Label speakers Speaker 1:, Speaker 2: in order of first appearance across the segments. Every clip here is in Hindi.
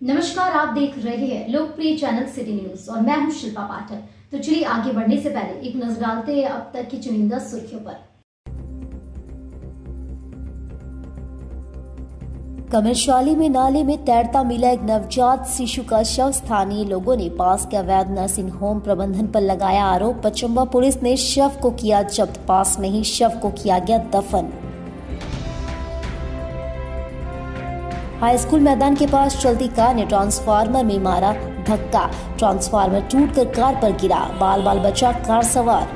Speaker 1: नमस्कार, आप देख रहे हैं लोकप्रिय चैनल सिटी न्यूज और मैं हूं शिल्पा पाठक। तो चलिए आगे बढ़ने से पहले एक नजर डालते हैं अब तक की चुनिंदा सुर्खियों पर।
Speaker 2: कमरशाली में नाले में तैरता मिला एक नवजात शिशु का शव। स्थानीय लोगों ने पास के अवैध नर्सिंग होम प्रबंधन पर लगाया आरोप। पचंबा पुलिस ने शव को किया जब्त। पास में ही शव को किया गया दफन। हाई स्कूल मैदान के पास चलती कार ने ट्रांसफार्मर में मारा धक्का। ट्रांसफार्मर टूटकर कार पर गिरा। बाल बाल बचा कार सवार।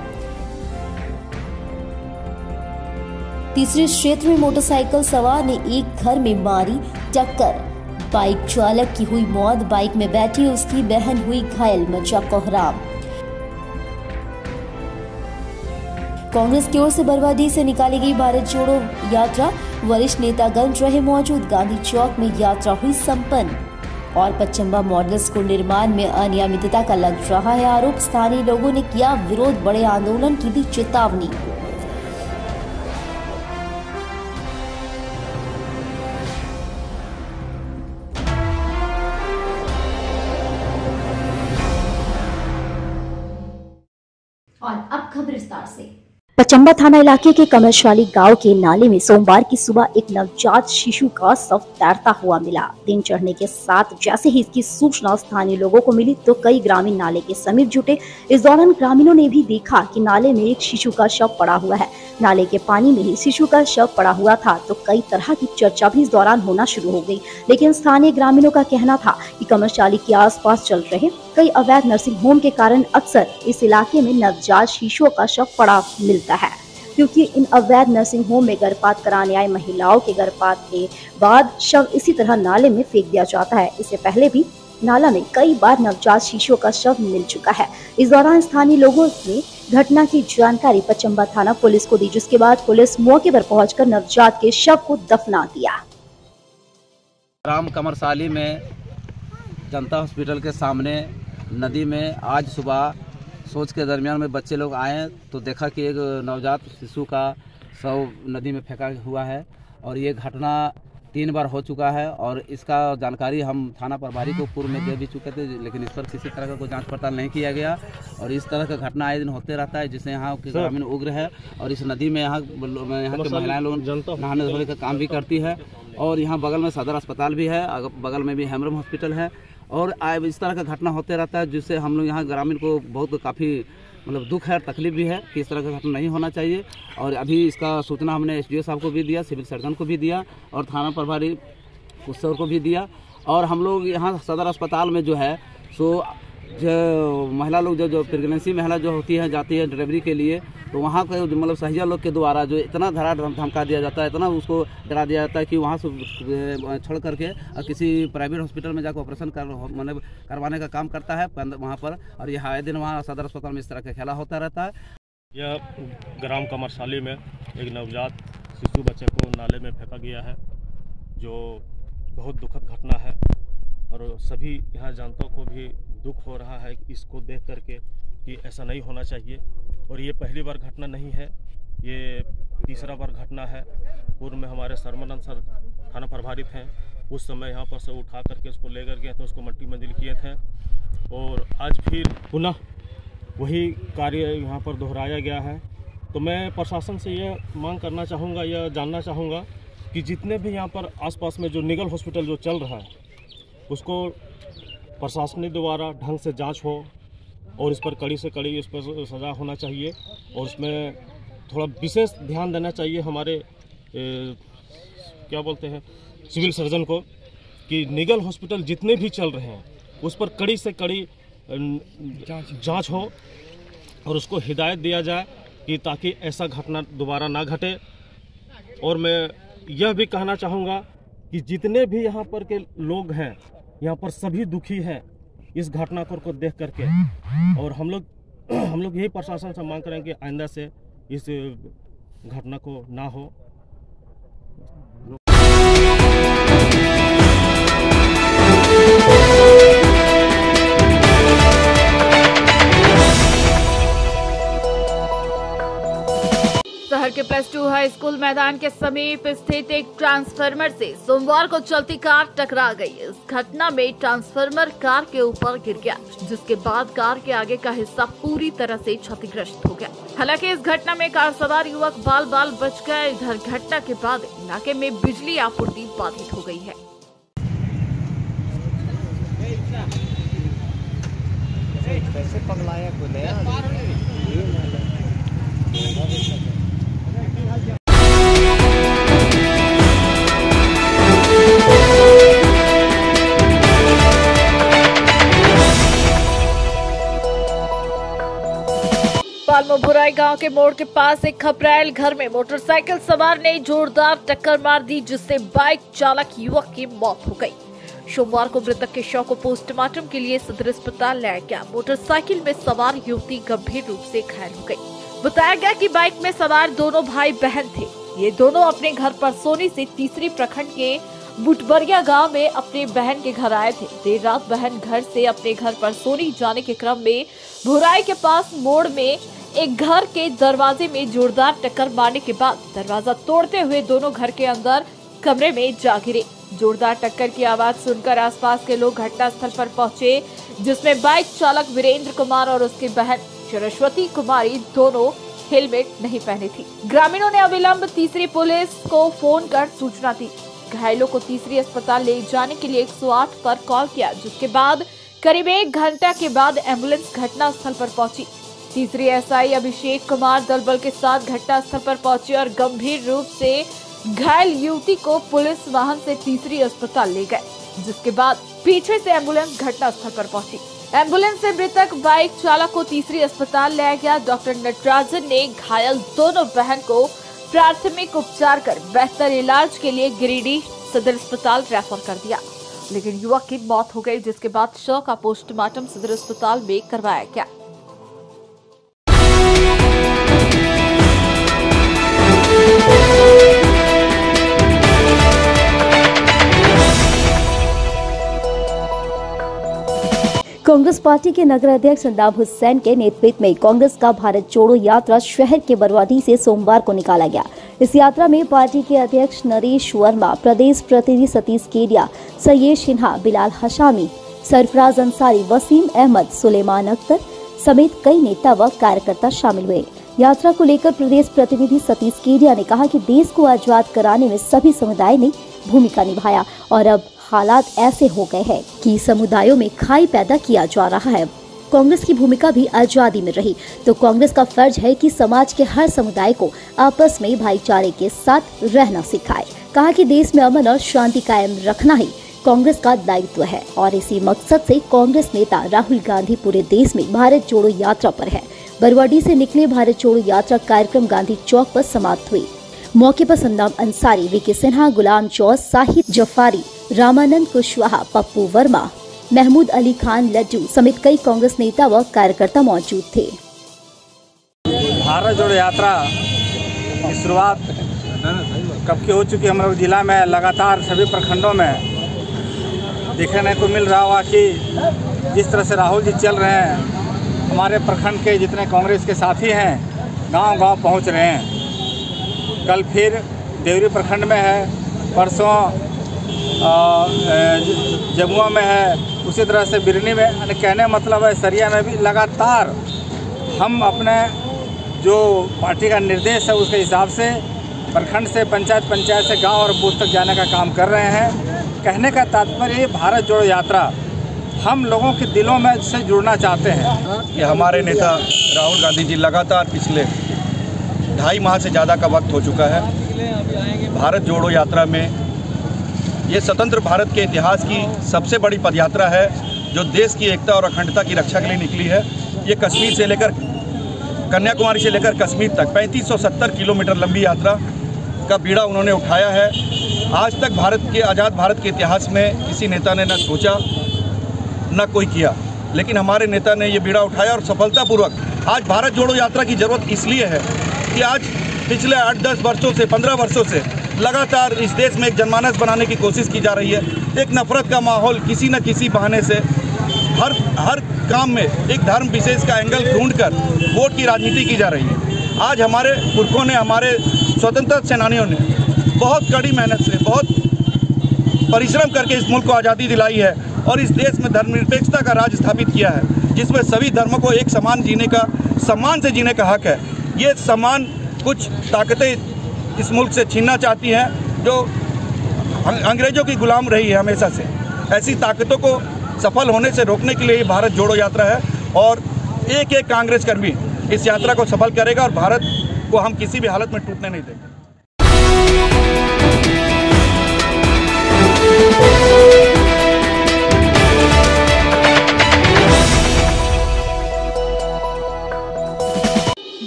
Speaker 2: तीसरे क्षेत्र में मोटरसाइकिल सवार ने एक घर में मारी टक्कर। बाइक चालक की हुई मौत। बाइक में बैठी उसकी बहन हुई घायल। मचा कोहराम। कांग्रेस की ओर से बरवाडीह से निकाली गई भारत जोड़ो यात्रा। वरिष्ठ नेतागण रहे मौजूद। गांधी चौक में यात्रा हुई संपन्न। और पचंबा मॉडल स्कूल निर्माण में अनियमितता का लग रहा है आरोप। स्थानीय लोगों ने किया विरोध। बड़े आंदोलन की दी चेतावनी।
Speaker 1: और अब खबर विस्तार से।
Speaker 2: पचंबा थाना इलाके के कमरशाली गांव के नाले में सोमवार की सुबह एक नवजात शिशु का शव तैरता हुआ मिला। दिन चढ़ने के साथ जैसे ही इसकी सूचना स्थानीय लोगों को मिली तो कई ग्रामीण नाले के समीप जुटे। इस दौरान ग्रामीणों ने भी देखा कि नाले में एक शिशु का शव पड़ा हुआ है। नाले के पानी में ही शिशु का शव पड़ा हुआ था तो कई तरह की चर्चा भी इस दौरान होना शुरू हो गई। लेकिन स्थानीय ग्रामीणों का कहना था कि कमरशाली के आसपास चल रहे कई अवैध नर्सिंग होम के कारण अक्सर इस इलाके में नवजात शिशुओं का शव पड़ा मिलता है, क्योंकि इन अवैध नर्सिंग होम में गर्भपात कराने आई महिलाओं के गर्भपात के बाद शव इसी तरह नाले में फेंक दिया जाता है। इससे पहले भी नाला में कई बार नवजात शिशुओं का शव मिल चुका है। इस दौरान स्थानीय लोगों ने घटना की जानकारी पचंबा थाना पुलिस को दी, जिसके बाद पुलिस मौके पर पहुंचकर नवजात के शव को दफना दिया।
Speaker 3: राम कमरसाली में जनता हॉस्पिटल के सामने नदी में आज सुबह सोच के दरमियान में बच्चे लोग आए तो देखा कि एक नवजात शिशु का शव नदी में फेंका हुआ है। और ये घटना 3 बार हो चुका है और इसका जानकारी हम थाना प्रभारी को पूर्व में दे भी चुके थे, लेकिन इस पर किसी तरह का कोई जांच पड़ताल नहीं किया गया। और इस तरह का घटना आए दिन होते रहता है, जिससे यहाँ के ग्रामीण उग्र है। और इस नदी में यहाँ की महिलाएं लोग नहाने धोने का काम भी करती है। और यहाँ बगल में सदर अस्पताल भी है, बगल में भी हेमरम हॉस्पिटल है। और इस तरह का घटना होते रहता है, जिससे हम लोग यहाँ ग्रामीण को बहुत काफ़ी दुख है, तकलीफ भी है कि इस तरह का घटना नहीं होना चाहिए। और अभी इसका सूचना हमने एसडीओ साहब को भी दिया, सिविल सर्जन को भी दिया और थाना प्रभारी कुशर को भी दिया। और हम लोग यहाँ सदर अस्पताल में जो है सो जो महिला लोग जो प्रेगनेंसी महिला जो होती है जाती है डिलीवरी के लिए, तो वहाँ के सहिया लोग के द्वारा जो इतना धमका दिया जाता है, इतना उसको डरा दिया जाता है कि वहाँ से छोड़ करके किसी प्राइवेट हॉस्पिटल में जाकर ऑपरेशन करवाने का काम करता है वहाँ पर। और यह आए दिन वहाँ सदर अस्पताल में इस तरह का खेला होता रहता है।
Speaker 4: यह ग्राम कमरसाली में एक नवजात शिशु बच्चे को नाले में फेंका गया है, जो बहुत दुखद घटना है। और सभी यहाँ जनता को भी दुख हो रहा है इसको देख करके कि ऐसा नहीं होना चाहिए। और ये पहली बार घटना नहीं है, ये तीसरा बार घटना है। पूर्व में हमारे सरमनंद सर थाना प्रभारी थे, उस समय यहाँ पर से उठा करके उसको लेकर गए थे, उसको मट्टी मंजिल किए थे। और आज फिर पुनः वही कार्य यहाँ पर दोहराया गया है। तो मैं प्रशासन से यह मांग करना चाहूँगा, यह जानना चाहूँगा कि जितने भी यहाँ पर आसपास में जो निगल हॉस्पिटल जो चल रहा है उसको प्रशासनिक द्वारा ढंग से जांच हो और इस पर कड़ी से कड़ी इस पर सज़ा होना चाहिए। और उसमें थोड़ा विशेष ध्यान देना चाहिए हमारे क्या बोलते हैं सिविल सर्जन को कि निगल हॉस्पिटल जितने भी चल रहे हैं उस पर कड़ी से कड़ी जांच हो और उसको हिदायत दिया जाए कि ताकि ऐसा घटना दोबारा ना घटे। और मैं यह भी कहना चाहूँगा कि जितने भी यहाँ पर के लोग हैं यहाँ पर सभी दुखी हैं इस घटना को देख करके। और हम लोग यही प्रशासन से मांग करें कि आइंदा से इस घटना को ना हो।
Speaker 5: शहर के +2 हाई स्कूल मैदान के समीप स्थित एक ट्रांसफार्मर से सोमवार को चलती कार टकरा गई। इस घटना में ट्रांसफार्मर कार के ऊपर गिर गया, जिसके बाद कार के आगे का हिस्सा पूरी तरह से क्षतिग्रस्त हो गया। हालांकि इस घटना में कार सवार युवक बाल बाल बच गए। इधर घटना के बाद इलाके में बिजली आपूर्ति बाधित हो गई है।
Speaker 6: कैसे पगलाया को नया
Speaker 5: भुराई गांव के मोड़ के पास एक खपरेल घर में मोटरसाइकिल सवार ने जोरदार टक्कर मार दी, जिससे बाइक चालक युवक की मौत हो गई। सोमवार को मृतक के शव को पोस्टमार्टम के लिए सदर अस्पताल लाया गया। मोटरसाइकिल में सवार युवती गंभीर रूप से घायल हो गई। बताया गया कि बाइक में सवार दोनों भाई बहन थे। ये दोनों अपने घर परसोनी से तीसरी प्रखंड के बुटबरिया गांव में अपने बहन के घर आए थे। देर रात बहन घर से अपने घर परसोनी जाने के क्रम में भुराई के पास मोड़ में एक घर के दरवाजे में जोरदार टक्कर मारने के बाद दरवाजा तोड़ते हुए दोनों घर के अंदर कमरे में जा गिरे। जोरदार टक्कर की आवाज सुनकर आसपास के लोग घटनास्थल पर पहुंचे, जिसमें बाइक चालक वीरेंद्र कुमार और उसकी बहन सरस्वती कुमारी दोनों हेलमेट नहीं पहने थी। ग्रामीणों ने अविलंब तीसरी पुलिस को फोन कर सूचना दी। घायलों को तीसरी अस्पताल ले जाने के लिए 108 पर कॉल किया, जिसके बाद करीब 1 घंटा के बाद एम्बुलेंस घटनास्थल पर पहुंची। तीसरी एसआई अभिषेक कुमार दलबल के साथ घटनास्थल पर पहुंचे और गंभीर रूप से घायल युवती को पुलिस वाहन से तीसरी अस्पताल ले गए, जिसके बाद पीछे से एम्बुलेंस घटनास्थल पर पहुंची। एम्बुलेंस से मृतक बाइक चालक को तीसरी अस्पताल लाया गया। डॉक्टर नटराजन ने घायल दोनों बहन को प्राथमिक उपचार कर बेहतर इलाज के लिए गिरिडीह सदर अस्पताल रेफर कर दिया, लेकिन युवक की मौत हो गई, जिसके बाद शव का पोस्टमार्टम सदर अस्पताल में करवाया गया।
Speaker 2: कांग्रेस पार्टी के नगर अध्यक्ष सद्दाम हुसैन के नेतृत्व में कांग्रेस का भारत जोड़ो यात्रा शहर के बरवाडी से सोमवार को निकाला गया। इस यात्रा में पार्टी के अध्यक्ष नरेश वर्मा, प्रदेश प्रतिनिधि सतीश केडिया, सैयद सिन्हा, बिलाल हशामी, सरफराज अंसारी, वसीम अहमद, सुलेमान अख्तर समेत कई नेता व कार्यकर्ता शामिल हुए। यात्रा को लेकर प्रदेश प्रतिनिधि सतीश केडिया ने कहा कि देश को आजाद कराने में सभी समुदाय ने भूमिका निभाया और अब हालात ऐसे हो गए हैं कि समुदायों में खाई पैदा किया जा रहा है। कांग्रेस की भूमिका भी आजादी में रही, तो कांग्रेस का फर्ज है कि समाज के हर समुदाय को आपस में भाईचारे के साथ रहना सिखाए। कहा कि देश में अमन और शांति कायम रखना ही कांग्रेस का दायित्व है और इसी मकसद से कांग्रेस नेता राहुल गांधी पूरे देश में भारत जोड़ो यात्रा पर है। बरवाडी से निकले भारत जोड़ो यात्रा कार्यक्रम गांधी चौक पर समाप्त हुई। मौके पर सद्दाम अंसारी, वीके सिन्हा, गुलाम चौस, साहिद जफारी, रामानंद कुशवाहा, पप्पू वर्मा, महमूद अली खान लड्डू समेत कई कांग्रेस नेता व कार्यकर्ता मौजूद थे।
Speaker 7: भारत जोड़ो यात्रा की शुरुआत कब की हो चुकी हम लोग जिला में लगातार सभी प्रखंडों में देखने को मिल रहा हुआ कि जिस तरह से राहुल जी चल रहे हैं, हमारे प्रखंड के जितने कांग्रेस के साथी हैं गांव-गांव पहुंच रहे हैं। कल फिर देवरी प्रखंड में है, परसों जमुआ में है, उसी तरह से बिरनी में, कहने मतलब है सरिया में भी लगातार हम अपने जो पार्टी का निर्देश है उसके हिसाब से प्रखंड से पंचायत से गांव और बूथ तक जाने का काम कर रहे हैं। कहने का तात्पर्य भारत जोड़ो यात्रा हम लोगों के दिलों में से जुड़ना चाहते हैं
Speaker 8: कि हमारे नेता राहुल गांधी जी लगातार पिछले 2.5 माह से ज़्यादा का वक्त हो चुका है भारत जोड़ो यात्रा में। ये स्वतंत्र भारत के इतिहास की सबसे बड़ी पदयात्रा है जो देश की एकता और अखंडता की रक्षा के लिए निकली है। ये कश्मीर से लेकर कन्याकुमारी से लेकर कश्मीर तक 3570 किलोमीटर लंबी यात्रा का बीड़ा उन्होंने उठाया है। आज तक आज़ाद भारत के इतिहास में किसी नेता ने न सोचा न कोई किया, लेकिन हमारे नेता ने ये बीड़ा उठाया और सफलतापूर्वक आज भारत जोड़ो यात्रा की ज़रूरत इसलिए है कि आज पिछले 8-10 वर्षों से 15 वर्षों से लगातार इस देश में एक जनमानस बनाने की कोशिश की जा रही है। एक नफरत का माहौल किसी न किसी बहाने से हर काम में एक धर्म विशेष का एंगल ढूंढकर वोट की राजनीति की जा रही है। आज हमारे पुरखों ने, हमारे स्वतंत्रता सेनानियों ने बहुत कड़ी मेहनत से, बहुत परिश्रम करके इस मुल्क को आज़ादी दिलाई है और इस देश में धर्मनिरपेक्षता का राज स्थापित किया है, जिसमें सभी धर्मों को एक समान जीने का, सम्मान से जीने का हक है। ये सम्मान कुछ ताकतें इस मुल्क से छीनना चाहती हैं, जो अंग्रेज़ों की गुलाम रही है हमेशा से। ऐसी ताकतों को सफल होने से रोकने के लिए ये भारत जोड़ो यात्रा है और एक एक कांग्रेस कर्मी इस यात्रा को सफल करेगा और भारत को हम किसी भी हालत में टूटने नहीं देंगे।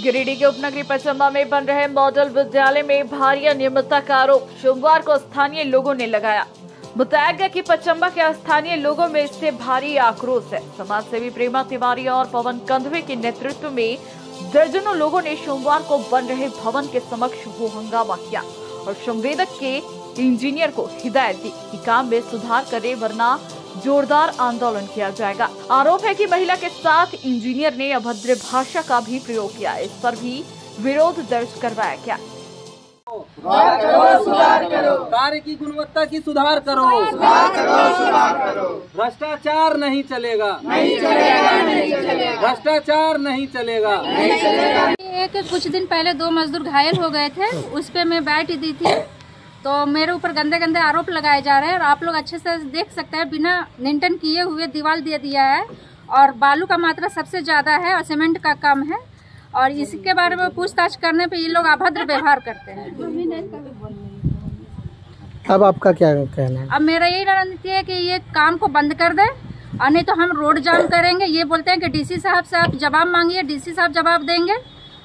Speaker 5: गिरिडीह के उपनगरी पचम्बा में बन रहे मॉडल विद्यालय में भारी अनियमितता का आरोप सोमवार को स्थानीय लोगों ने लगाया। बताया गया कि पचम्बा के स्थानीय लोगों में इससे भारी आक्रोश है। समाज सेवी प्रेमा तिवारी और पवन कंधवे के नेतृत्व में दर्जनों लोगों ने सोमवार को बन रहे भवन के समक्ष वो हंगामा किया और संवेदक के इंजीनियर को हिदायत दी कि काम में सुधार करे, वरना जोरदार आंदोलन किया जाएगा। आरोप है कि महिला के साथ इंजीनियर ने अभद्र भाषा का भी प्रयोग किया। इस पर भी विरोध दर्ज करवाया गया।
Speaker 9: सुधार करो, कार्य की गुणवत्ता की सुधार करो, भ्रष्टाचार नहीं चलेगा, भ्रष्टाचार नहीं चलेगा।
Speaker 10: एक कुछ दिन पहले 2 मजदूर घायल हो गए थे, उस पे मैं बैठ दी थी, तो मेरे ऊपर गंदे गंदे आरोप लगाए जा रहे हैं। और आप लोग अच्छे से देख सकते हैं, बिना निंटन किए हुए दीवार दे दिया है और बालू का मात्रा सबसे ज्यादा है और सीमेंट का कम है। और इसके बारे में पूछताछ करने पे ये लोग अभद्र व्यवहार करते हैं।
Speaker 6: अब आपका क्या कहना है?
Speaker 10: अब मेरा यही रणनीति है कि ये काम को बंद कर दे और नहीं तो हम रोड जाम करेंगे। ये बोलते हैं कि डीसी साहब से आप जवाब मांगिए, डीसी साहब जवाब देंगे,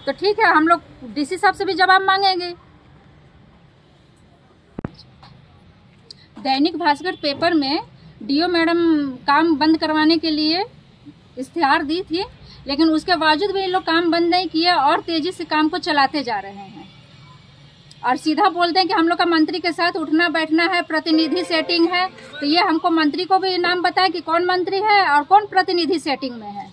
Speaker 10: तो ठीक है, हम लोग डीसी साहब से भी जवाब मांगेंगे। दैनिक भास्कर पेपर में डीओ मैडम काम बंद करवाने के लिए इश्तिहार दी थी, लेकिन उसके बावजूद भी ये लोग काम बंद नहीं किया और तेजी से काम को चलाते जा रहे हैं और सीधा बोलते हैं कि हम लोग का मंत्री के साथ उठना बैठना है, प्रतिनिधि सेटिंग है। तो ये हमको मंत्री को भी नाम बताएं कि कौन मंत्री है और कौन प्रतिनिधि सेटिंग में है।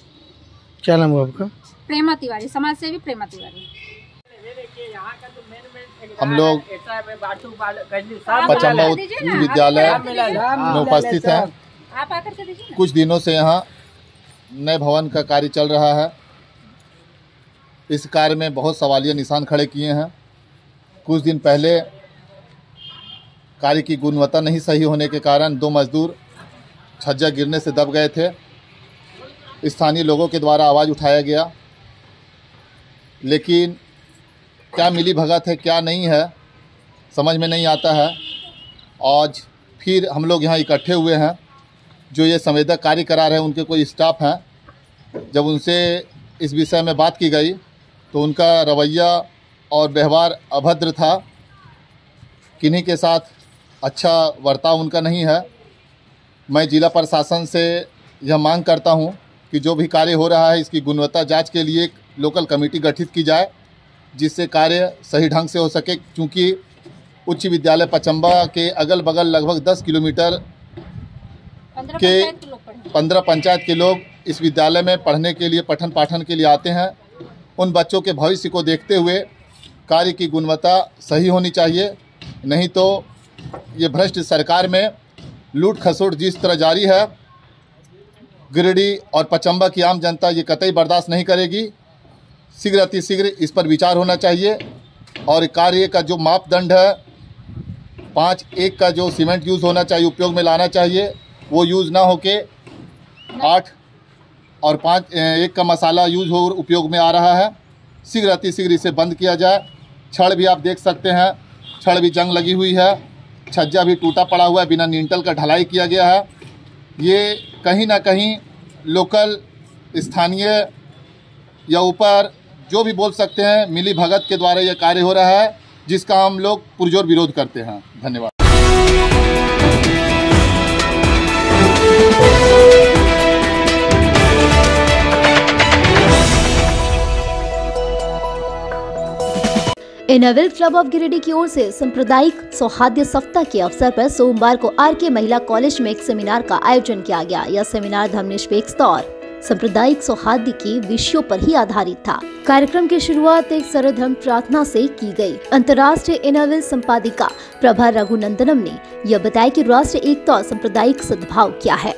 Speaker 6: क्या नाम है आपका?
Speaker 10: प्रेमा तिवारी, समाज सेवी प्रेमा तिवारी।
Speaker 11: हम लोग पचम्बा विद्यालय में उपस्थित हैं।
Speaker 10: आप आकर के दीजिए।
Speaker 11: कुछ दिनों से यहाँ नए भवन का कार्य चल रहा है। इस कार्य में बहुत सवालिया निशान खड़े किए हैं। कुछ दिन पहले कार्य की गुणवत्ता नहीं सही होने के कारण 2 मजदूर छज्जा गिरने से दब गए थे। स्थानीय लोगों के द्वारा आवाज़ उठाया गया, लेकिन क्या मिली भगत है क्या नहीं है समझ में नहीं आता है। आज फिर हम लोग यहाँ इकट्ठे हुए हैं। जो ये संवेदक कार्य करा रहे हैं उनके कोई स्टाफ हैं। जब उनसे इस विषय में बात की गई तो उनका रवैया और व्यवहार अभद्र था। किन्हीं के साथ अच्छा बर्ताव उनका नहीं है। मैं जिला प्रशासन से यह मांग करता हूं कि जो भी कार्य हो रहा है इसकी गुणवत्ता जांच के लिए एक लोकल कमेटी गठित की जाए, जिससे कार्य सही ढंग से हो सके। क्योंकि उच्च विद्यालय पचम्बा के अगल बगल लगभग 10 किलोमीटर के 15 पंचायत के लोग इस विद्यालय में पढ़ने के लिए, पठन पाठन के लिए आते हैं। उन बच्चों के भविष्य को देखते हुए कार्य की गुणवत्ता सही होनी चाहिए, नहीं तो ये भ्रष्ट सरकार में लूट खसोट जिस तरह जारी है, गिरिडीह और पचम्बा की आम जनता ये कतई बर्दाश्त नहीं करेगी। शीघ्र अतिशीघ्र इस पर विचार होना चाहिए और कार्य का जो मापदंड है 5:1 का जो सीमेंट यूज़ होना चाहिए, उपयोग में लाना चाहिए, वो यूज़ ना होके 8 और 5:1 का मसाला यूज़ हो उपयोग में आ रहा है। शीघ्र अतिशीघ्र इसे बंद किया जाए। छड़ भी आप देख सकते हैं, छड़ भी जंग लगी हुई है, छज्जा भी टूटा पड़ा हुआ है, बिना निंटल का ढलाई किया गया है। ये कहीं ना कहीं लोकल स्थानीय या ऊपर जो भी बोल सकते हैं मिली भगत के द्वारा यह कार्य हो रहा है, जिसका हम लोग पुरजोर विरोध करते हैं। धन्यवाद।
Speaker 2: इनविल क्लब ऑफ गिरिडीह की ओर से सांप्रदायिक सौहार्द सप्ताह के अवसर पर सोमवार को आरके महिला कॉलेज में एक सेमिनार का आयोजन किया गया। यह सेमिनार धर्मनिरपेक्षता और सांप्रदायिक सौहार्द के विषयों पर ही आधारित था। कार्यक्रम की शुरुआत एक सर्वधर्म प्रार्थना से की गई। अंतर्राष्ट्रीय इनोवेल संपादिका प्रभा रघुनंदनम ने यह बताया कि राष्ट्रीय एकता और सांप्रदायिक सद्भाव क्या है।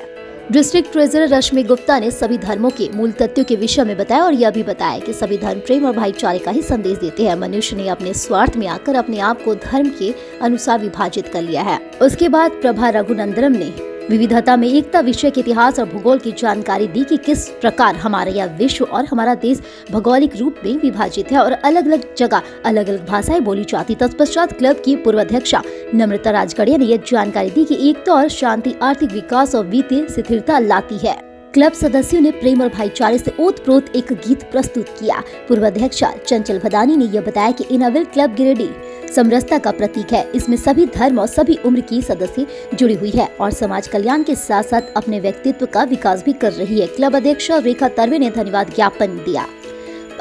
Speaker 2: डिस्ट्रिक्ट ट्रेजरर रश्मि गुप्ता ने सभी धर्मों के मूल तत्वों के विषय में बताया और यह भी बताया कि सभी धर्म प्रेम और भाईचारे का ही संदेश देते हैं। मनुष्य ने अपने स्वार्थ में आकर अपने आप को धर्म के अनुसार विभाजित कर लिया है। उसके बाद प्रभा रघुनंदनम ने विविधता में एकता विषय के इतिहास और भूगोल की जानकारी दी कि किस प्रकार हमारा यह विश्व और हमारा देश भौगोलिक रूप में विभाजित है और अलग अलग जगह अलग अलग भाषाएं बोली जाती। तत्पश्चात क्लब की पूर्व अध्यक्षा नम्रता राजगढ़िया ने यह जानकारी दी कि एकता और शांति आर्थिक विकास और वित्तीय स्थिरता लाती है। क्लब सदस्यों ने प्रेम और भाईचारे से ओतप्रोत एक गीत प्रस्तुत किया। पूर्व अध्यक्षा चंचल भदानी ने यह बताया कि इनोवेल क्लब गिरिडीह समरसता का प्रतीक है। इसमें सभी धर्म और सभी उम्र की सदस्य जुड़ी हुई है और समाज कल्याण के साथ साथ अपने व्यक्तित्व का विकास भी कर रही है। क्लब अध्यक्षा रेखा तरवे ने धन्यवाद ज्ञापन दिया।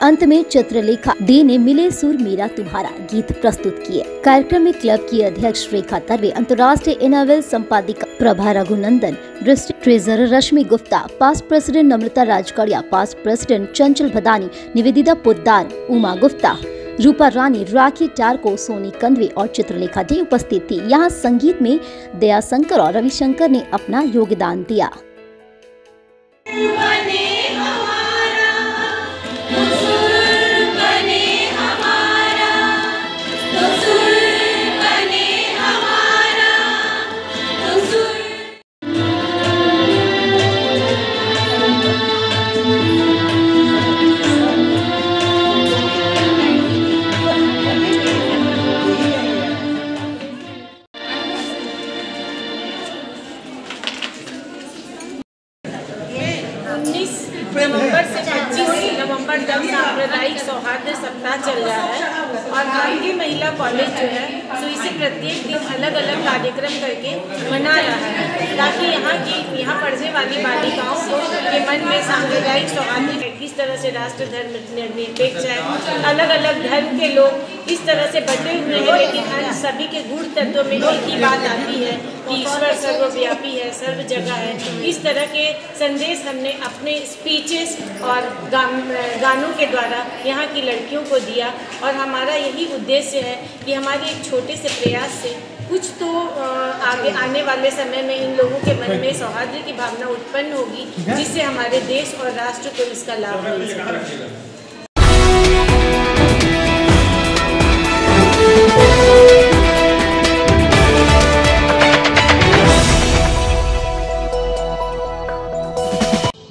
Speaker 2: अंत में चित्रलेखा डे ने मिले सुर मेरा तुम्हारा गीत प्रस्तुत किए। कार्यक्रम में क्लब की अध्यक्ष रेखा तरवे, अंतर्राष्ट्रीय इनोवेल संपादिका प्रभा रघुनंदन, डिस्ट्रिक्ट ट्रेजरर रश्मि गुप्ता, पास्ट प्रेसिडेंट नम्रता राजगढ़िया, पास्ट प्रेसिडेंट चंचल भदानी, निवेदिता पोद्दार, उमा गुप्ता, रूपा रानी, राखी टारको, सोनी कंदवे और चित्रलेखा डे उपस्थित थी। यहाँ संगीत में दया शंकर और रविशंकर ने अपना योगदान दिया।
Speaker 12: नवंबर से 25 नवंबर तक सांप्रदायिक सौहार्द सप्ताह चल रहा है और गांधी महिला कॉलेज जो है तो इसे प्रत्येक दिन अलग अलग कार्यक्रम करके मना रहा है ताकि यहाँ पढ़ने वाली बालिकाओं को के मन में सांप्रदायिक सौहार्द किस तरह से राष्ट्र धर्म निरपेक्ष है, अलग अलग धर्म के लोग इस तरह से बटे हुए हैं लेकिन सभी के गुण तत्वों में एक ही बात आती है कि ईश्वर सर्वव्यापी है, सर्व जगह है। इस तरह के संदेश हमने अपने स्पीचेस और गानों के द्वारा यहाँ की लड़कियों को दिया और हमारा यही उद्देश्य है कि हमारे एक छोटे से प्रयास से कुछ तो आगे आने वाले समय में इन लोगों के मन में सौहार्द की भावना उत्पन्न होगी जिससे हमारे देश और राष्ट्र को इसका लाभ मिल सके।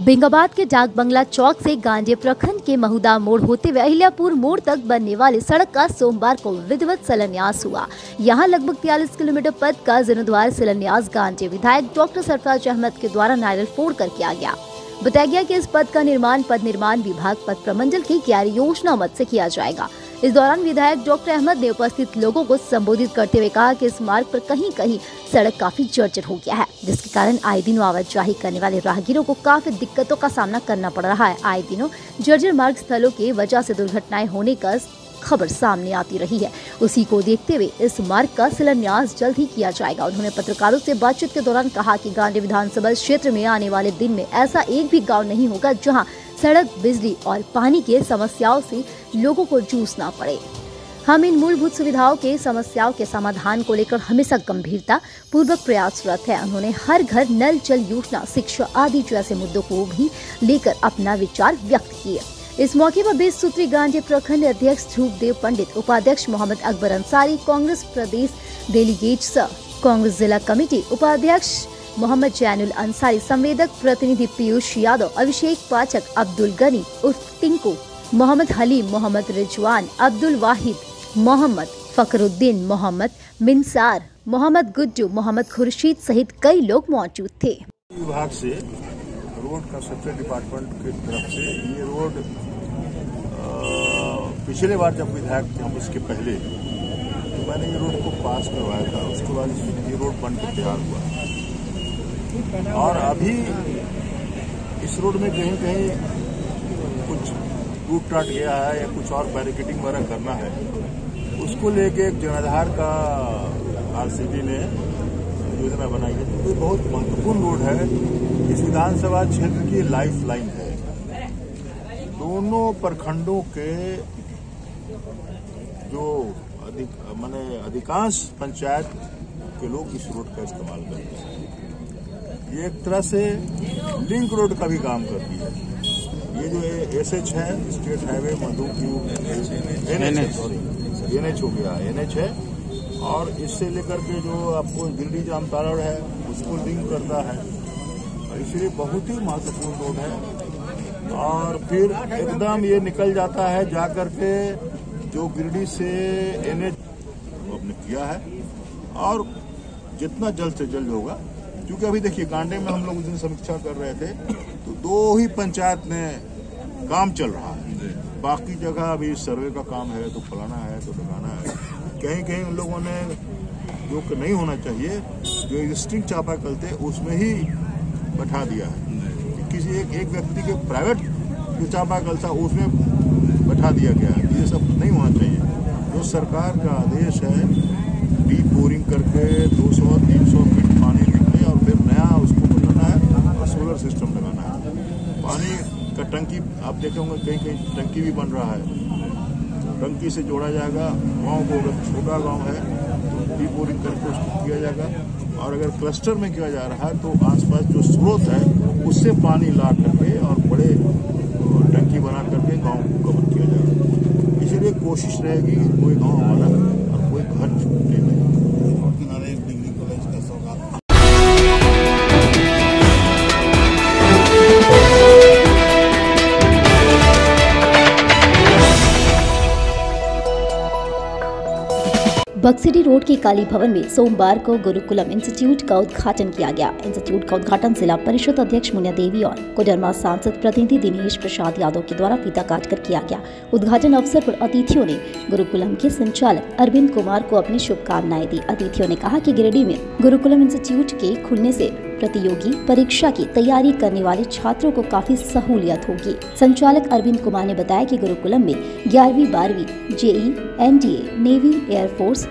Speaker 2: बेंगाबाद के डाक बंगला चौक से गांधी प्रखंड के महुदा मोड़ होते हुए अहिल्यापुर मोड़ तक बनने वाली सड़क का सोमवार को विधिवत शिलान्यास हुआ। यहां लगभग 43 किलोमीटर पथ का जीर्णोद्धार शिलान्यास गांधी विधायक डॉक्टर सरफराज अहमद के द्वारा नारियल फोड़ कर किया गया। बताया गया कि इस पथ का निर्माण पथ निर्माण विभाग पथ प्रमंडल की क्यारी योजना मद से किया जाएगा। इस दौरान विधायक डॉक्टर अहमद ने उपस्थित लोगों को संबोधित करते हुए कहा कि इस मार्ग पर कहीं कहीं सड़क काफी जर्जर हो गया है, जिसके कारण आए दिनों आवाजाही करने वाले राहगीरों को काफी दिक्कतों का सामना करना पड़ रहा है। आए दिनों जर्जर मार्ग स्थलों की वजह से दुर्घटनाएं होने का खबर सामने आती रही है। उसी को देखते हुए इस मार्ग का शिलान्यास जल्द ही किया जाएगा। उन्होंने पत्रकारों से बातचीत के दौरान कहा कि गांधी विधानसभा क्षेत्र में आने वाले दिन में ऐसा एक भी गांव नहीं होगा जहां सड़क, बिजली और पानी की समस्याओं से लोगों को जूझना पड़े। हम इन मूलभूत सुविधाओं के समस्याओं के समाधान को लेकर हमेशा गंभीरता पूर्वक प्रयासरत है। उन्होंने हर घर नल जल योजना, शिक्षा आदि जैसे मुद्दों को भी लेकर अपना विचार व्यक्त किए। इस मौके पर 20 सूत्री गांधी प्रखंड अध्यक्ष ध्रुवदेव पंडित, उपाध्यक्ष मोहम्मद अकबर अंसारी, कांग्रेस प्रदेश डेलीगेट सह, कांग्रेस जिला कमेटी उपाध्यक्ष मोहम्मद जैनुल अंसारी, संवेदक प्रतिनिधि पीयूष यादव, अभिषेक पाठक, अब्दुल गनी उर्फ टिंकू, मोहम्मद हलीम, मोहम्मद रिजवान, अब्दुल वाहिद, मोहम्मद फखरुद्दीन, मोहम्मद मिनसार, मोहम्मद गुड्डू, मोहम्मद खुर्शीद सहित कई लोग मौजूद थे।
Speaker 13: विभाग से रोड कंस्ट्रक्शन डिपार्टमेंट की तरफ से ये रोड पिछले बार जब विधायक थे हम इसके पहले तो मैंने ये रोड को पास करवाया था, उसके बाद ये रोड बनकर तैयार हुआ और अभी इस रोड में कहीं कहीं कुछ टूट टाट गया है या कुछ और बैरिकेडिंग वगैरह करना है, उसको लेके एक जीर्णोद्धार का आरसीबी ने जो योजना बनाई है, तो ये बहुत महत्वपूर्ण रोड है। इस विधानसभा क्षेत्र की लाइफ लाइन है। दोनों प्रखंडों के जो अधिकांश पंचायत के लोग इस रोड का इस्तेमाल करते हैं। ये एक तरह से लिंक रोड का भी काम करती है। ये जो SH है, स्टेट हाईवे मधुपुर NH हो गया, NH है, और इससे लेकर के जो आपको गिरिडीह जामताड़ा रोड है उसको लिंक करता है, और इसलिए बहुत ही महत्वपूर्ण रोड है। और फिर एकदम ये निकल जाता है जा करके जो गिरिडीह से NH आपने किया है, और जितना जल्द से जल्द होगा, क्योंकि अभी देखिए कांडे में हम लोग उस दिन समीक्षा कर रहे थे तो 2 ही पंचायत में काम चल रहा है, बाकी जगह अभी सर्वे का काम है, तो फलाना है तो ढकाना है। कहीं कहीं उन लोगों ने जो नहीं होना चाहिए, जो एग्जिस्टिंग चापाकल थे उसमें ही बैठा दिया है। किसी एक व्यक्ति के प्राइवेट जो चापाकल था उसमें बैठा दिया गया है। ये सब नहीं होना चाहिए। जो सरकार का आदेश है डीप बोरिंग करके 200-300 फीट पानी निकले और फिर नया उसको बनाना है और सोलर सिस्टम लगाना है। पानी का टंकी आप देखे होंगे कहीं कहीं टंकी भी बन रहा है, टंकी से जोड़ा जाएगा। गांव को अगर छोटा गांव है तो डीप बोरिंग करके उसको किया जाएगा, और अगर क्लस्टर में किया जा रहा है तो आसपास जो स्रोत है उससे पानी ला करके और बड़े टंकी बना करके गांव को कवर किया जाएगा। इसलिए कोशिश रहेगी कोई गांव वाला और कोई घर छूटे नहीं। किनारे डिग्री कॉलेज का सौगात।
Speaker 2: बक्सिडी रोड के काली भवन में सोमवार को गुरुकुलम इंस्टीट्यूट का उद्घाटन किया गया। इंस्टीट्यूट का उद्घाटन जिला परिषद अध्यक्ष मुन्ना देवी और कोडरमा सांसद प्रतिनिधि दिनेश प्रसाद यादव के द्वारा फीता काटकर किया गया। उद्घाटन अवसर पर अतिथियों ने गुरुकुलम के संचालक अरविंद कुमार को अपनी शुभकामनाएं दी। अतिथियों ने कहा कि गिरिडीह में गुरुकुलम इंस्टीट्यूट के खुलने से प्रतियोगी परीक्षा की तैयारी करने वाले छात्रों को काफी सहूलियत होगी। संचालक अरविंद कुमार ने बताया कि गुरुकुलम में 11वीं 12वीं JEE, NDA, navy, air force,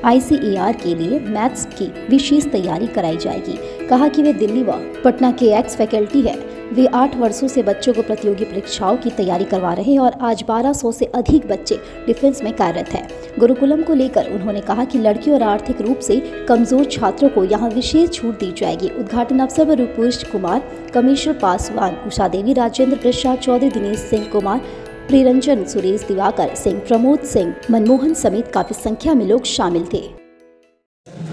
Speaker 2: ICAR के लिए मैथ्स की विशेष तैयारी कराई जाएगी। कहा कि वे दिल्ली व पटना के एक्स फैकल्टी है। वे 8 वर्षों से बच्चों को प्रतियोगी परीक्षाओं की तैयारी करवा रहे हैं और आज 1200 से अधिक बच्चे डिफेंस में कार्यरत हैं। गुरुकुलम को लेकर उन्होंने कहा कि लड़कियों और आर्थिक रूप से कमजोर छात्रों को यहां विशेष छूट दी जाएगी। उद्घाटन अवसर पर रूपेश कुमार, कमिश्नर पासवान, उषा देवी, राजेंद्र प्रसाद चौधरी, दिनेश सिंह कुमार, प्रिरंजन, सुरेश, दिवाकर सिंह, प्रमोद सिंह, मनमोहन समेत काफी संख्या में लोग शामिल थे।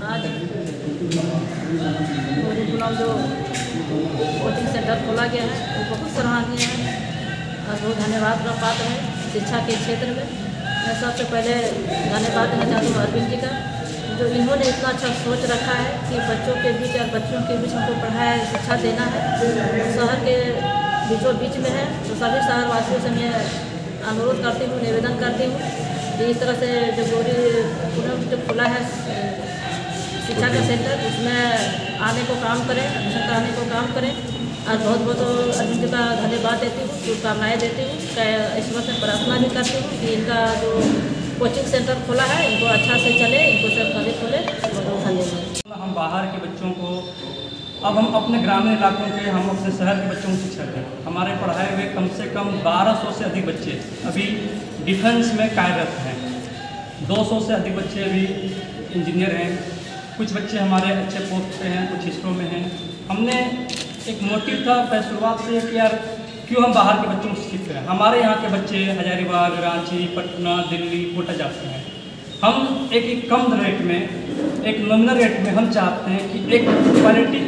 Speaker 14: आज गुरुकुलम जो कोचिंग सेंटर खोला गया है वो बहुत सराहनीय है और बहुत धन्यवाद का पात्र है शिक्षा के क्षेत्र में। मैं सबसे पहले धन्यवाद देना चाहता हूँ अरविंद जी का, जो इन्होंने इतना अच्छा सोच रखा है कि बच्चों के बीच और बच्चों के बीच हमको पढ़ाया शिक्षा देना है। शहर के बीचों बीच में है, तो सभी शहरवासियों से मैं अनुरोध करती हूँ, निवेदन करती हूँ कि इस तरह से जो गुरुकुलम जो खुला है शिक्षा का सेंटर, उसमें आने को काम करें, एडमिशन कराने को काम करें। और बहुत बहुत अरविंद जी का धन्यवाद देती हूँ, शुभकामनाएँ देती हूँ। ईश्वर से प्रार्थना भी करती हूँ कि इनका जो कोचिंग सेंटर खोला है इनको अच्छा से चले, इनको सब कभी खोले। बहुत धन्यवाद।
Speaker 15: हम बाहर के बच्चों को, अब हम अपने ग्रामीण इलाकों के, हम अपने शहर के बच्चों को शिक्षा दें। हमारे पढ़ाए हुए कम से कम 1200 से अधिक बच्चे अभी डिफेंस में कार्यरत हैं। 200 से अधिक बच्चे अभी इंजीनियर हैं। कुछ बच्चे हमारे अच्छे पोस्ट पे हैं, कुछ इसरो में हैं। हमने एक मोटिव था पहले शुरुआत से कि यार क्यों हम बाहर के बच्चों को शिक्षित करें। हमारे यहाँ के बच्चे हजारीबाग, रांची, पटना, दिल्ली, कोटा जाते हैं। हम एक कम रेट में, एक नॉमिनल रेट में हम चाहते हैं कि एक क्वालिटी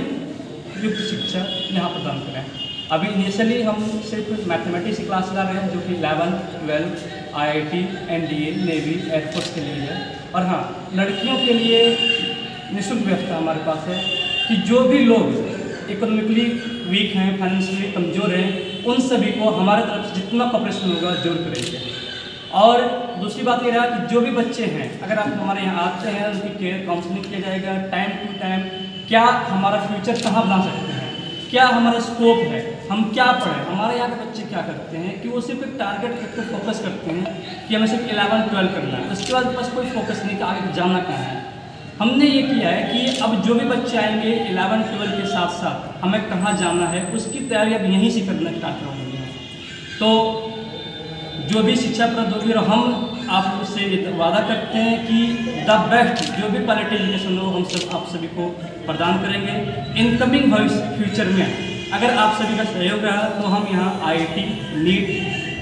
Speaker 15: युक्त शिक्षा यहाँ प्रदान करें। अभी इनिशियली हम सिर्फ मैथमेटिक्स की क्लास ला रहे हैं, जो कि 11th, 12th, IIT, NDA, navy, air force के लिए है। और हाँ, लड़कियों के लिए निःशुल्क व्यवस्था हमारे पास है कि जो भी लोग इकोनॉमिकली वीक हैं, फाइनेंशियली कमज़ोर हैं, उन सभी को हमारे तरफ से जितना कॉपरेशन होगा जरूर करेंगे। और दूसरी बात ये रहा कि जो भी बच्चे हैं, अगर आप हमारे यहाँ आते हैं, उनकी केयर काउंसलिंग किया जाएगा टाइम टू टाइम। क्या हमारा फ्यूचर कहाँ बना सकते हैं, क्या हमारा स्कोप है, हम क्या पढ़ें। हमारे यहाँ के बच्चे क्या करते हैं कि वो सिर्फ एक टारगेट करके फोकस करते हैं कि हमें सिर्फ 11, 12 करना है, उसके बाद बस कोई फोकस नहीं कि आगे जाना कहाँ है। हमने ये किया है कि अब जो भी बच्चे आएंगे 11-12 के साथ साथ हमें कहाँ जाना है उसकी तैयारी अब यहीं से करना स्टार्ट करेंगे। तो जो भी शिक्षा प्रौद्योगिकी और हम आपसे वादा करते हैं कि द बेस्ट जो भी क्वालिटी एजुकेशन हो हम सब आप सभी को प्रदान करेंगे। इनकमिंग फ्यूचर में अगर आप सभी का सहयोग रहा तो हम यहाँ IIT, नीट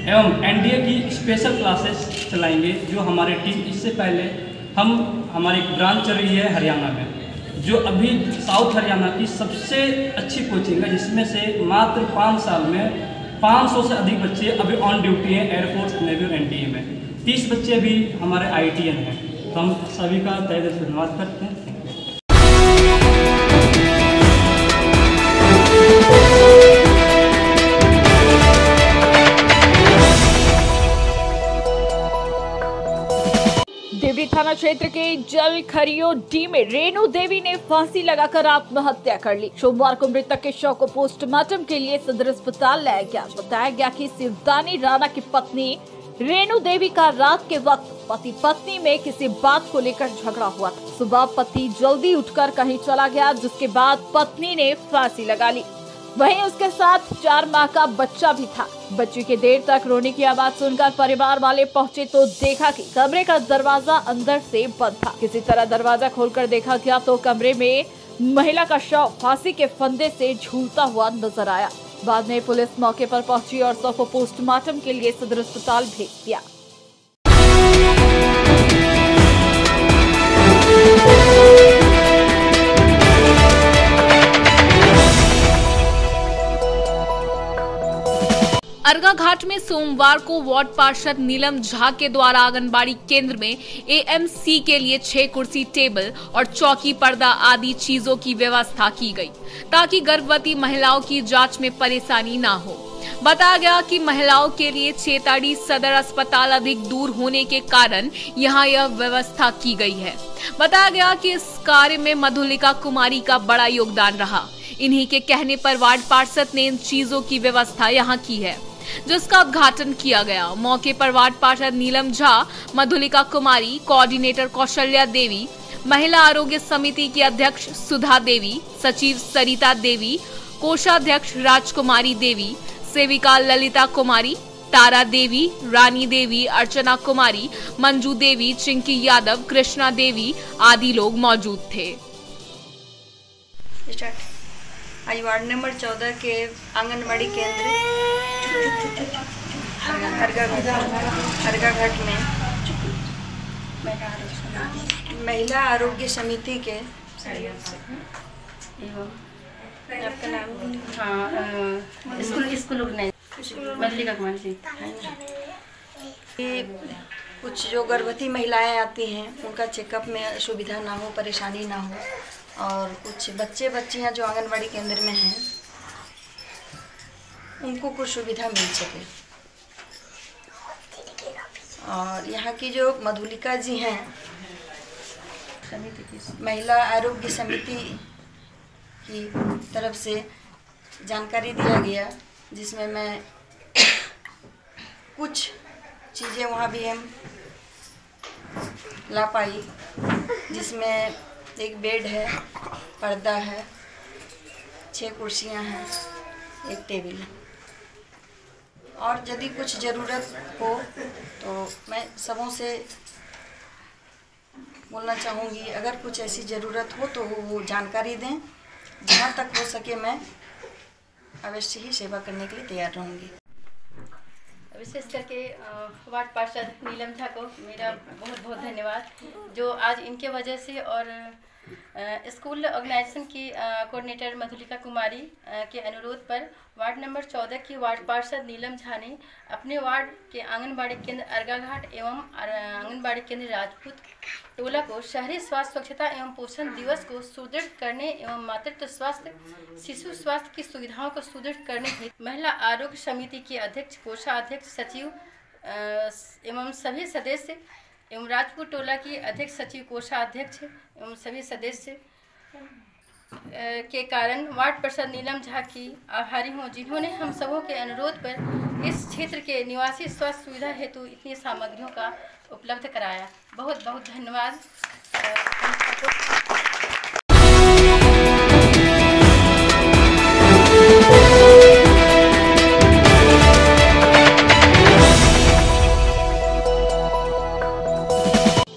Speaker 15: एवं NDA की स्पेशल क्लासेस चलाएंगे। जो हमारी टीम इससे पहले हमारी ब्रांच चल रही है हरियाणा में, जो अभी साउथ हरियाणा की सबसे अच्छी कोचिंग है, जिसमें से मात्र 5 साल में 500 से अधिक बच्चे अभी ऑन ड्यूटी हैं एयरफोर्स, नेवी और NDA में। 30 बच्चे भी हमारे IITian हैं। तो हम सभी का तहे दिल से धन्यवाद करते हैं।
Speaker 5: देवरी थाना क्षेत्र के जलखरियो डी में रेणु देवी ने फांसी लगाकर आत्महत्या कर ली। सोमवार को मृतक के शव को पोस्टमार्टम के लिए सदर अस्पताल लाया गया। बताया गया कि शिवदानी राणा की पत्नी रेणु देवी का रात के वक्त पति पत्नी में किसी बात को लेकर झगड़ा हुआ था। सुबह पति जल्दी उठकर कहीं चला गया, जिसके बाद पत्नी ने फांसी लगा ली। वहीं उसके साथ 4 माह का बच्चा भी था। बच्चे के देर तक रोने की आवाज सुनकर परिवार वाले पहुंचे तो देखा कि कमरे का दरवाजा अंदर से बंद था। किसी तरह दरवाजा खोलकर देखा गया तो कमरे में महिला का शव फांसी के फंदे से झूलता हुआ नजर आया। बाद में पुलिस मौके पर पहुंची और शव को पोस्टमार्टम के लिए सदर अस्पताल भेज दिया।
Speaker 16: अर्गा घाट में सोमवार को वार्ड पार्षद नीलम झा के द्वारा आंगनबाड़ी केंद्र में AMC के लिए 6 कुर्सी, टेबल और चौकी, पर्दा आदि चीजों की व्यवस्था की गई, ताकि गर्भवती महिलाओं की जांच में परेशानी न हो। बताया गया कि महिलाओं के लिए छेताड़ी सदर अस्पताल अधिक दूर होने के कारण यहां यह व्यवस्था की गई है। बताया गया कि इस कार्य में मधुलिका कुमारी का बड़ा योगदान रहा। इन्हीं के कहने पर वार्ड पार्षद ने इन चीजों की व्यवस्था यहाँ की है, जिसका उद्घाटन किया गया। मौके पर वार्ड पार्षद नीलम झा, मधुलिका कुमारी, कोऑर्डिनेटर कौशल्या देवी, महिला आरोग्य समिति की अध्यक्ष सुधा देवी, सचिव सरिता देवी, कोषाध्यक्ष राजकुमारी देवी, सेविका ललिता कुमारी, तारा देवी, रानी देवी, अर्चना कुमारी, मंजू देवी, चिंकी यादव, कृष्णा देवी आदि लोग मौजूद थे।
Speaker 17: आज वार्ड नंबर 14 के आंगनबाड़ी केंद्र अर्गा घाट में महिला आरोग्य समिति के आपका नाम? हाँ, स्कूल मधुलिका कुमारी जी। कुछ जो गर्भवती महिलाएं आती हैं उनका चेकअप में असुविधा ना हो, परेशानी ना हो, और कुछ बच्चियां जो आंगनबाड़ी केंद्र में हैं उनको कुछ सुविधा मिल सके। और यहाँ की जो मधुलिका जी हैं, महिला आरोग्य समिति की तरफ से जानकारी दिया गया, जिसमें मैं कुछ चीज़ें वहाँ भी हम ला पाई, जिसमें एक बेड है, पर्दा है, 6 कुर्सियाँ हैं, एक टेबल है। और यदि कुछ ज़रूरत हो तो मैं सबों से बोलना चाहूँगी, अगर कुछ ऐसी ज़रूरत हो तो वो जानकारी दें। जहाँ तक हो सके मैं अवश्य ही सेवा करने के लिए तैयार रहूँगी।
Speaker 18: विशेष करके वार्ड पार्षद नीलम झा को मेरा बहुत बहुत धन्यवाद, जो आज इनके वजह से और स्कूल ऑर्गेनाइजेशन की कोऑर्डिनेटर मधुलिका कुमारी के अनुरोध पर वार्ड नंबर 14 की वार्ड पार्षद नीलम झा ने अपने वार्ड के आंगनबाड़ी केंद्र अर्गा घाट एवं आंगनबाड़ी केंद्र राजपूत टोला को शहरी स्वास्थ्य स्वच्छता एवं पोषण दिवस को सुदृढ़ करने एवं मातृत्व स्वास्थ्य, शिशु स्वास्थ्य की सुविधाओं को सुदृढ़ करने हेतु महिला आरोग्य समिति के अध्यक्ष, कोषाध्यक्ष, सचिव एवं सभी सदस्य एवं राजपूत टोला की अध्यक्ष, सचिव, कोषाध्यक्ष एवं सभी सदस्य के कारण वार्ड पार्षद नीलम झा की आभारी हूँ, जिन्होंने हम सबों के अनुरोध पर इस क्षेत्र के निवासी स्वास्थ्य सुविधा हेतु इतनी सामग्रियों का उपलब्ध कराया। बहुत बहुत धन्यवाद।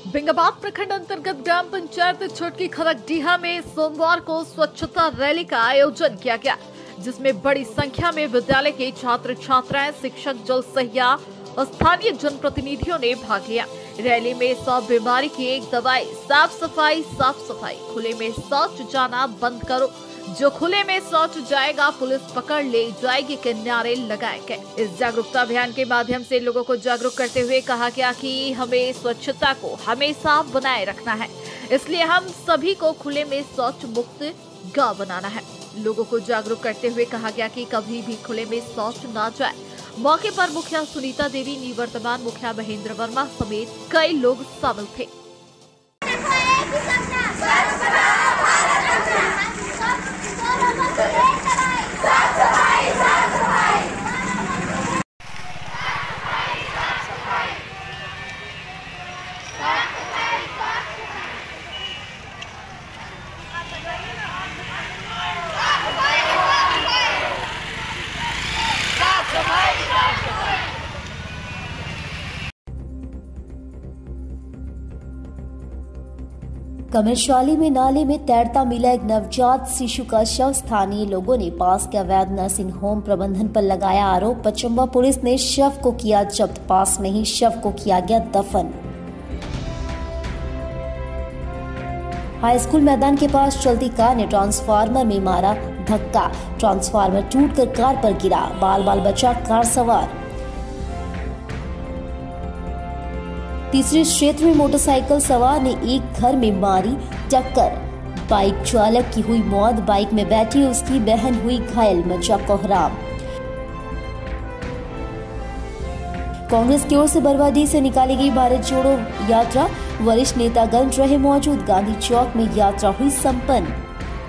Speaker 5: बेंगाबाद प्रखंड अंतर्गत ग्राम पंचायत छोटकी खरकडीहा में सोमवार को स्वच्छता रैली का आयोजन किया गया, जिसमें बड़ी संख्या में विद्यालय के छात्र छात्राएं, शिक्षक, जल सहिया और स्थानीय जनप्रतिनिधियों ने भाग लिया। रैली में 100 बीमारी की एक दवाई, साफ सफाई, खुले में शौच जाना बंद करो, जो खुले में शौच जाएगा पुलिस पकड़ ले जाएगी के नारे लगाए गए। इस जागरूकता अभियान के माध्यम से लोगों को जागरूक करते हुए कहा गया कि हमें स्वच्छता को हमेशा बनाए रखना है, इसलिए हम सभी को खुले में शौच मुक्त गांव बनाना है। लोगों को जागरूक करते हुए कहा गया कि कभी भी खुले में शौच ना जाए। मौके पर मुखिया सुनीता देवी, निवर्तमान मुखिया महेंद्र वर्मा समेत कई लोग शामिल थे।
Speaker 2: कमरशाली में नाले में तैरता मिला एक नवजात शिशु का शव। स्थानीय लोगों ने पास के अवैध नर्सिंग होम प्रबंधन पर लगाया आरोप। पचम्बा पुलिस ने शव को किया जब्त, पास में ही शव को किया गया दफन। हाई स्कूल मैदान के पास चलती कार ने ट्रांसफार्मर में मारा धक्का, ट्रांसफार्मर टूटकर कार पर गिरा, बाल बचा कार सवार। तीसरे क्षेत्र में मोटरसाइकिल सवार ने एक घर में मारी टक्कर, बाइक चालक की हुई मौत, बाइक में बैठी उसकी बहन हुई घायल, मचा कोहराम। कांग्रेस की ओर से बरवाडीह से निकाली गई भारत जोड़ो यात्रा, वरिष्ठ नेतागण रहे मौजूद, गांधी चौक में यात्रा हुई संपन्न।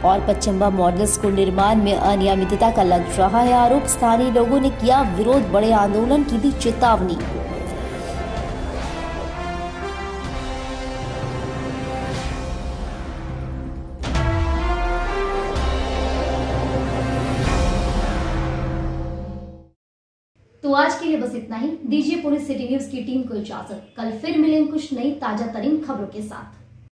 Speaker 2: और पचम्बा मॉडल स्कूल निर्माण में अनियमितता का लग रहा है आरोप। स्थानीय लोगों ने किया विरोध, बड़े आंदोलन की दी चेतावनी।
Speaker 1: तो आज के लिए बस इतना ही। दीजिए पुलिस सिटी न्यूज की टीम को इजाजत। कल फिर मिलेंगे कुछ नई ताजा तरीन खबरों के साथ।